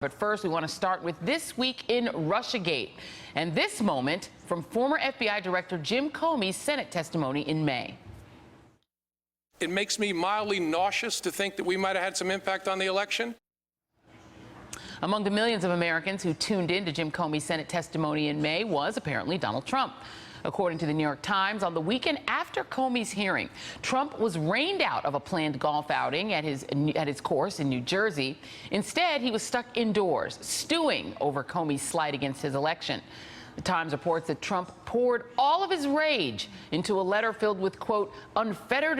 But first, we want to start with This Week in Russiagate, and this moment from former FBI Director Jim Comey's Senate testimony in May. It makes me mildly nauseous to think that we might have had some impact on the election. Among the millions of Americans who tuned in to Jim Comey's Senate testimony in May was apparently Donald Trump. According to the New York Times, on the weekend after Comey's hearing, Trump was rained out of a planned golf outing at his course in New Jersey. Instead, he was stuck indoors, stewing over Comey's slight against his election. The Times reports that Trump poured all of his rage into a letter filled with, quote,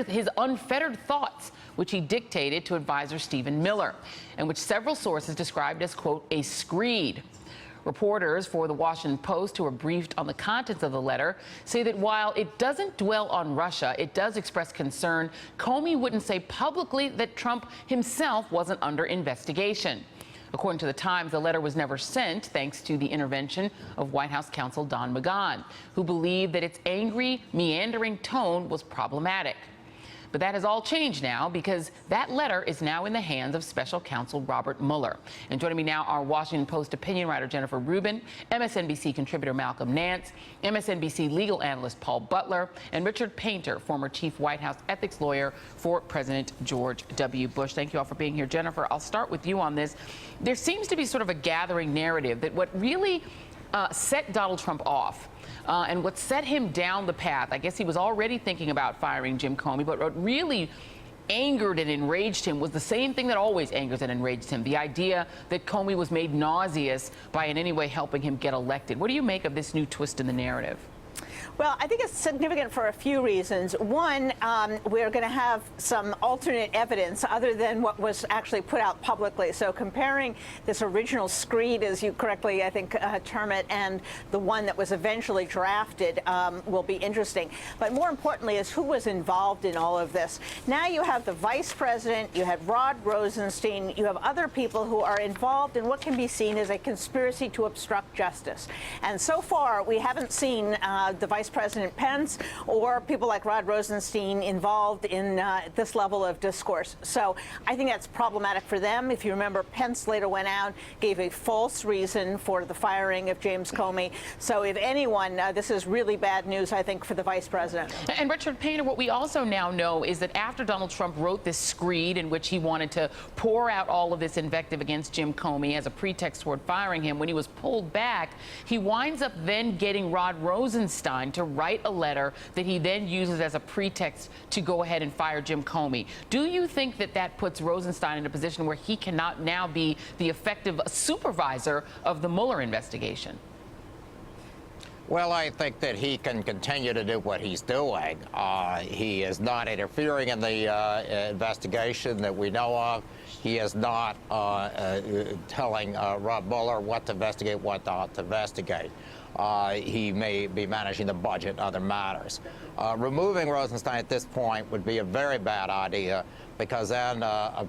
his unfettered thoughts, which he dictated to advisor Stephen Miller, and which several sources described as, quote, a screed. Reporters for The Washington Post, who were briefed on the contents of the letter, say that while it doesn't dwell on Russia, it does express concern Comey wouldn't say publicly that Trump himself wasn't under investigation. According to The Times, the letter was never sent thanks to the intervention of White House counsel Don McGahn, who believed that its angry, meandering tone was problematic. But that has all changed now because that letter is now in the hands of special counsel Robert Mueller. And joining me now are Washington Post opinion writer Jennifer Rubin, MSNBC contributor Malcolm Nance, MSNBC legal analyst Paul Butler, and Richard Painter, former chief White House ethics lawyer for President George W. Bush. Thank you all for being here. Jennifer, I'll start with you on this. There seems to be sort of a gathering narrative that what really set Donald Trump off and what set him down the path, I guess he was already thinking about firing Jim Comey, but what really angered and enraged him was the same thing that always angers and enraged him, the idea that Comey was made nauseous by in any way helping him get elected. What do you make of this new twist in the narrative? Well, I think it's significant for a few reasons. One, we're going to have some alternate evidence other than what was actually put out publicly. So comparing this original screed, as you correctly, I think, term it, and the one that was eventually drafted will be interesting. But more importantly is who was involved in all of this. Now you have the vice president, you have Rod Rosenstein, you have other people who are involved in what can be seen as a conspiracy to obstruct justice. And so far, we haven't seen the Vice President Pence or people like Rod Rosenstein involved in this level of discourse. So I think that's problematic for them. If you remember, Pence later went out, gave a false reason for the firing of James Comey. So if anyone, this is really bad news, I think, for the Vice President. And Richard Painter, what we also now know is that after Donald Trump wrote this screed in which he wanted to pour out all of this invective against Jim Comey as a pretext toward firing him, when he was pulled back, he winds up then getting Rod Rosenstein to write a letter that he then uses as a pretext to go ahead and fire Jim Comey. Do you think that that puts Rosenstein in a position where he cannot now be the effective supervisor of the Mueller investigation? Well, I think that he can continue to do what he's doing. He is not interfering in the investigation that we know of. He is not telling Rob Mueller what to investigate, what not to investigate. He may be managing the budget and other matters. Removing Rosenstein at this point would be a very bad idea because then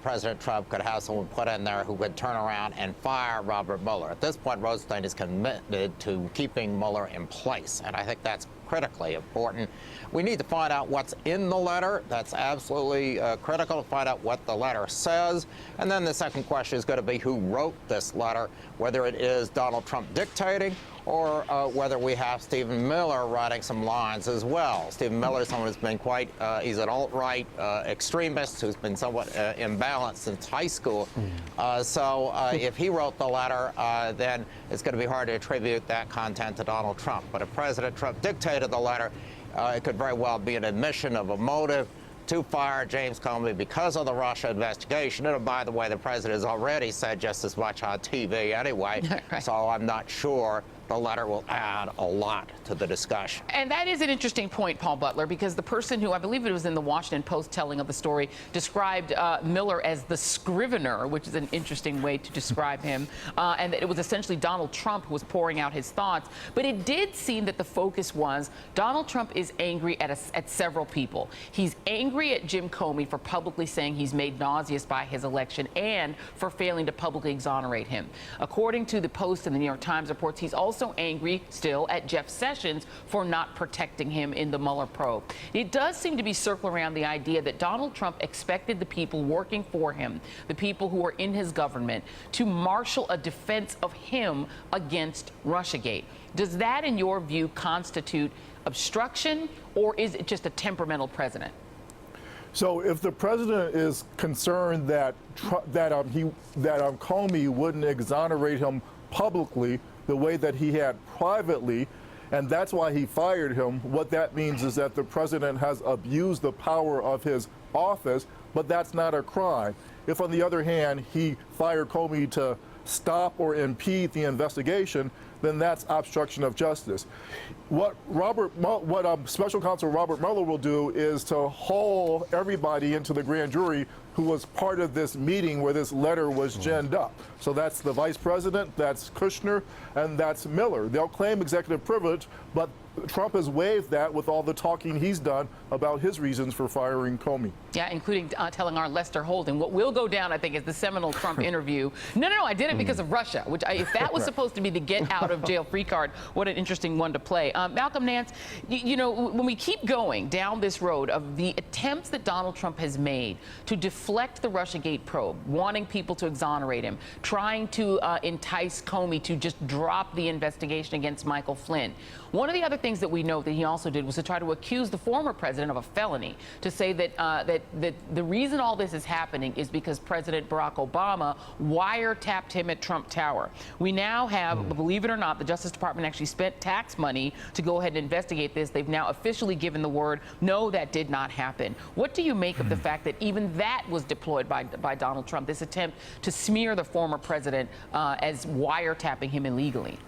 President Trump could have someone put in there who could turn around and fire Robert Mueller. At this point, Rosenstein is committed to keeping Mueller in place, and I think that's critically important. We need to find out what's in the letter. That's absolutely critical to find out what the letter says. And then the second question is going to be who wrote this letter, whether it is Donald Trump dictating or whether we have Stephen Miller writing some lines as well. Stephen Miller is someone who's been quite, he's an alt-right extremist who's been somewhat imbalanced since high school. So if he wrote the letter, then it's going to be hard to attribute that content to Donald Trump. But if President Trump dictated the letter, it could very well be an admission of a motive to fire James Comey because of the Russia investigation. And by the way, the president has already said just as much on TV anyway, right. So I'm not sure the letter will add a lot to the discussion. And that is an interesting point, Paul Butler, because the person who, I believe it was in the Washington Post telling of the story, described Miller as the scrivener, which is an interesting way to describe him, and that it was essentially Donald Trump who was pouring out his thoughts. But it did seem that the focus was Donald Trump is angry at several people. He's angry at Jim Comey for publicly saying he's made nauseous by his election and for failing to publicly exonerate him. According to the Post and the New York Times reports, he's also also angry still at Jeff Sessions for not protecting him in the Mueller probe. It does seem to be circling around the idea that Donald Trump expected the people working for him, the people who are in his government, to marshal a defense of him against Russiagate. Does that, in your view, constitute obstruction, or is it just a temperamental president? So if the president is concerned that Comey wouldn't exonerate him publicly the way that he had privately, and that's why he fired him, what that means is that the president has abused the power of his office, but that's not a crime. If, on the other hand, he fired Comey to stop or impede the investigation, then that's obstruction of justice. What Special Counsel Robert Mueller will do is to haul everybody into the grand jury who was part of this meeting where this letter was ginned up. So that's the vice president, that's Kushner, and that's Miller. They'll claim executive privilege, but Trump has waived that with all the talking he's done about his reasons for firing Comey. Yeah, including telling our Lester Holding. What will go down, I think, is the seminal Trump interview. No, I did it because of Russia, which if that was supposed to be the get out of jail free card, what an interesting one to play. Malcolm Nance, you know, when we keep going down this road of the attempts that Donald Trump has made to deflect the Russiagate probe, wanting people to exonerate him, trying to entice Comey to just drop the investigation against Michael Flynn. One of the other things that we know that he also did was to try to accuse the former president of a felony, to say that that the reason all this is happening is because President Barack Obama wiretapped him at Trump Tower. We now have, believe it or not, the Justice Department actually spent tax money to go ahead and investigate this. They've now officially given the word, no, that did not happen. What do you make of the fact that even that was deployed by Donald Trump, this attempt to smear the former president as wiretapping him illegally?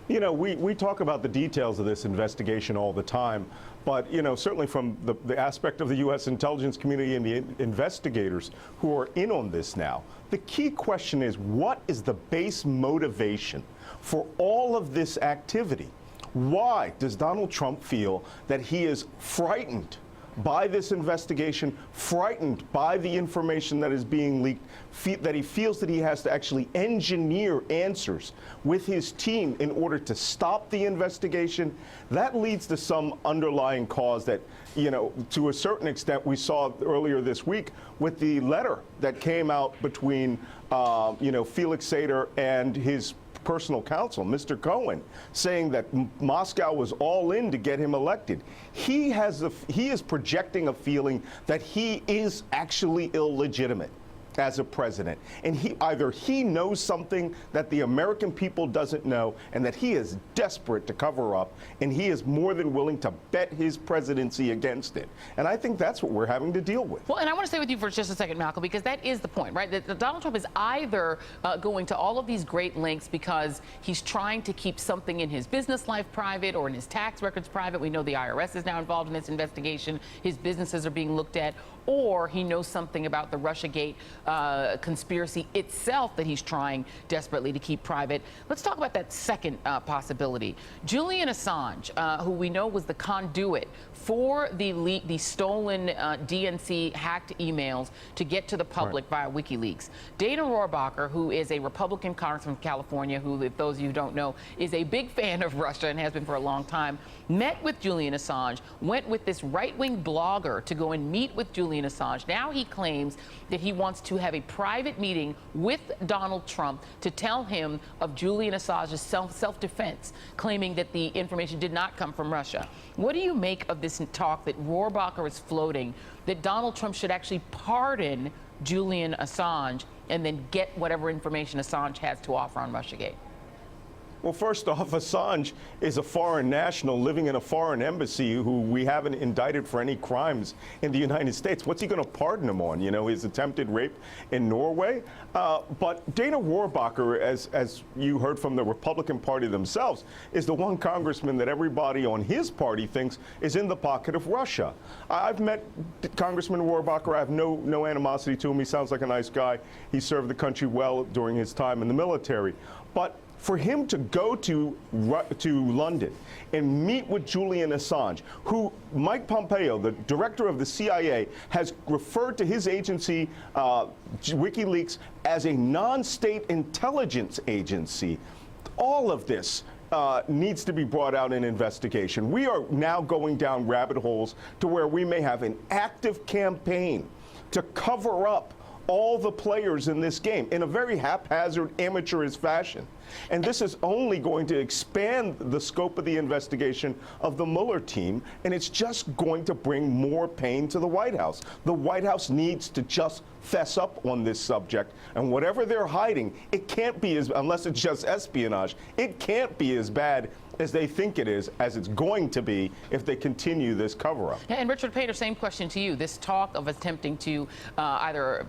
You know, we talk about the details of this investigation all the time, but, you know, certainly from the aspect of the U.S. intelligence community and the investigators who are in on this now, the key question is, what is the base motivation for all of this activity? Why does Donald Trump feel that he is frightened by this investigation, frightened by the information that is being leaked, that he feels that he has to actually engineer answers with his team in order to stop the investigation? That leads to some underlying cause that, you know, to a certain extent we saw earlier this week with the letter that came out between, you know, Felix Sater and his personal counsel, Mr. Cohen, saying that Moscow was all in to get him elected. He is projecting a feeling that he is actually illegitimate as a president. And either he knows something that the American people doesn't know and that he is desperate to cover up, and he is more than willing to bet his presidency against it. And I think that's what we're having to deal with. Well, and I want to stay with you for just a second, Malcolm, because that is the point, right? That Donald Trump is either going to all of these great lengths because he's trying to keep something in his business life private or in his tax records private. We know the IRS is now involved in this investigation. His businesses are being looked at. Or he knows something about the Russiagate conspiracy itself that he's trying desperately to keep private. Let's talk about that second possibility. Julian Assange, who we know was the conduit for the stolen DNC hacked emails to get to the public via WikiLeaks. Dana Rohrabacher, who is a Republican congressman from California, who, if those of you who don't know, is a big fan of Russia and has been for a long time, met with Julian Assange, went with this right-wing blogger to go and meet with Julian Assange. Now he claims that he wants to have a private meeting with Donald Trump to tell him of Julian Assange's self-defense, claiming that the information did not come from Russia. What do you make of this talk that Rohrabacher is floating, that Donald Trump should actually pardon Julian Assange and then get whatever information Assange has to offer on Russiagate? Well, first off, Assange is a foreign national living in a foreign embassy who we haven't indicted for any crimes in the United States. What's he going to pardon him on? You know, his attempted rape in Norway? But Dana Rohrabacher, as you heard from the Republican Party themselves, is the one congressman that everybody on his party thinks is in the pocket of Russia. I've met Congressman Rohrabacher. I have no animosity to him. He sounds like a nice guy. He served the country well during his time in the military. But for him to go to London and meet with Julian Assange, who Mike Pompeo, the director of the CIA, has referred to his agency, WikiLeaks, as a non-state intelligence agency, All of this needs to be brought out in investigation. We are now going down rabbit holes to where we may have an active campaign to cover up all the players in this game in a very haphazard, amateurish fashion. And this is only going to expand the scope of the investigation of the Mueller team, and it's just going to bring more pain to the White House. The White House needs to just fess up on this subject, and whatever they're hiding, it can't be as, unless it's just espionage, it can't be as bad as they think it is, as it's going to be if they continue this cover-up. And Richard Painter, same question to you. This talk of attempting to either,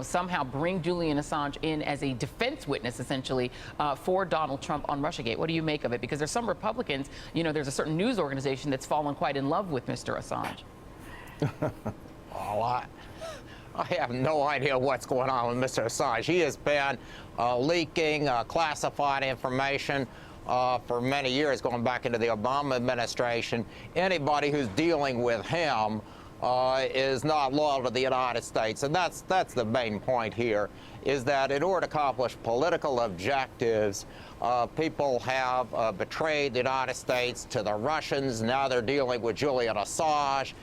somehow bring Julian Assange in as a defense witness, essentially, for Donald Trump on Russiagate. What do you make of it? Because there's some Republicans, there's a certain news organization that's fallen quite in love with Mr. Assange. Well, I have no idea what's going on with Mr. Assange. He has been leaking classified information for many years, going back into the Obama administration. Anybody who's dealing with him is not loyal to the United States. And that's the main point here, is that in order to accomplish political objectives, people have betrayed the United States to the Russians. Now they're dealing with Julian Assange.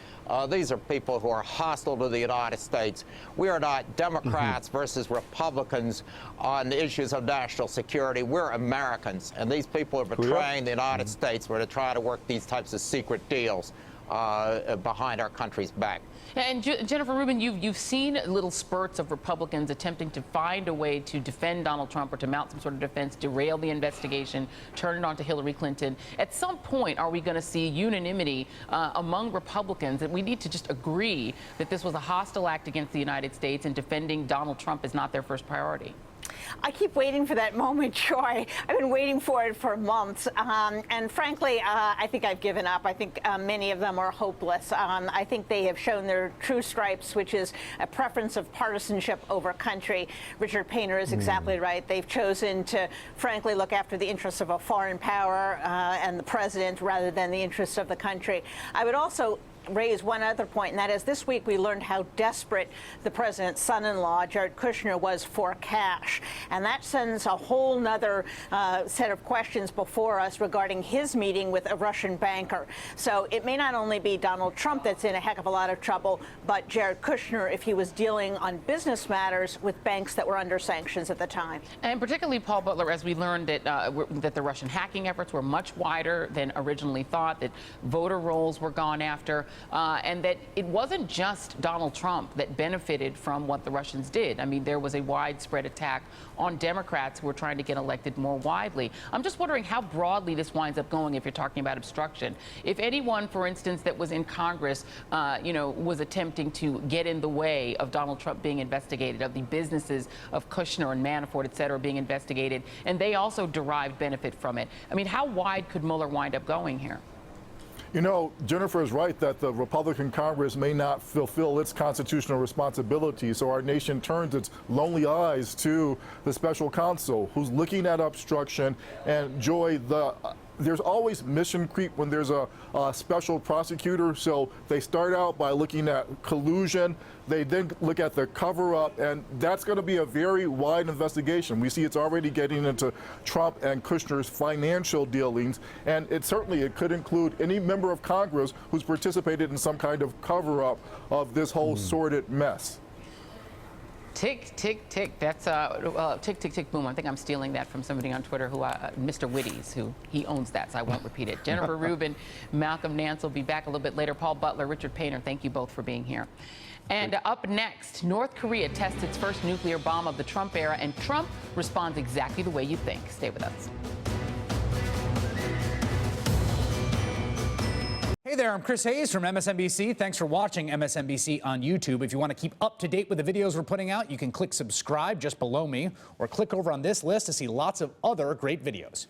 These are people who are hostile to the United States. We are not Democrats versus Republicans on the issues of national security. We're Americans, and these people are betraying the United States. We're to try to work these types of secret deals behind our country's back. And Jennifer Rubin, you've seen little spurts of Republicans attempting to find a way to defend Donald Trump or to mount some sort of defense, derail the investigation, turn it on to Hillary Clinton. At some point, are we going to see unanimity among Republicans that we need to just agree that this was a hostile act against the United States and defending Donald Trump is not their first priority? I keep waiting for that moment, Joy. I've been waiting for it for months. And frankly, I think I've given up. I think many of them are hopeless. I think they have shown their true stripes, which is a preference of partisanship over country. Richard Painter is exactly right. They've chosen to, frankly, look after the interests of a foreign power and the president rather than the interests of the country. I would also raise one other point, and that is this week we learned how desperate the president's son-in-law, Jared Kushner, was for cash. And that sends a whole nother set of questions before us regarding his meeting with a Russian banker. So it may not only be Donald Trump that's in a heck of a lot of trouble, but Jared Kushner if he was dealing on business matters with banks that were under sanctions at the time. And particularly, Paul Butler, as we learned that the Russian hacking efforts were much wider than originally thought, that voter rolls were gone after, and that it wasn't just Donald Trump that benefited from what the Russians did. I mean, there was a widespread attack on Democrats who were trying to get elected more widely. I'm just wondering how broadly this winds up going if you're talking about obstruction. If anyone, for instance, that was in Congress, was attempting to get in the way of Donald Trump being investigated, of the businesses of Kushner and Manafort, et cetera, being investigated, and they also derived benefit from it. I mean, how wide could Mueller wind up going here? Jennifer is right that the Republican Congress may not fulfill its constitutional responsibility, so our nation turns its lonely eyes to the special counsel who's looking at obstruction. And Joy, there's always mission creep when there's a special prosecutor. So they start out by looking at collusion. They then look at the cover-up, and that's going to be a very wide investigation. We see it's already getting into Trump and Kushner's financial dealings, and it could include any member of Congress who's participated in some kind of cover-up of this whole sordid mess. Tick, tick, tick. That's tick, tick, tick, boom. I think I'm stealing that from somebody on Twitter, Mr. Witties, who he owns that, so I won't repeat it. Jennifer Rubin, Malcolm Nance will be back a little bit later. Paul Butler, Richard Painter, thank you both for being here. And up next, North Korea tests its first nuclear bomb of the Trump era, and Trump responds exactly the way you think. Stay with us. Hey there, I'm Chris Hayes from MSNBC. Thanks for watching MSNBC on YouTube. If you want to keep up to date with the videos we're putting out, you can click subscribe just below me or click over on this list to see lots of other great videos.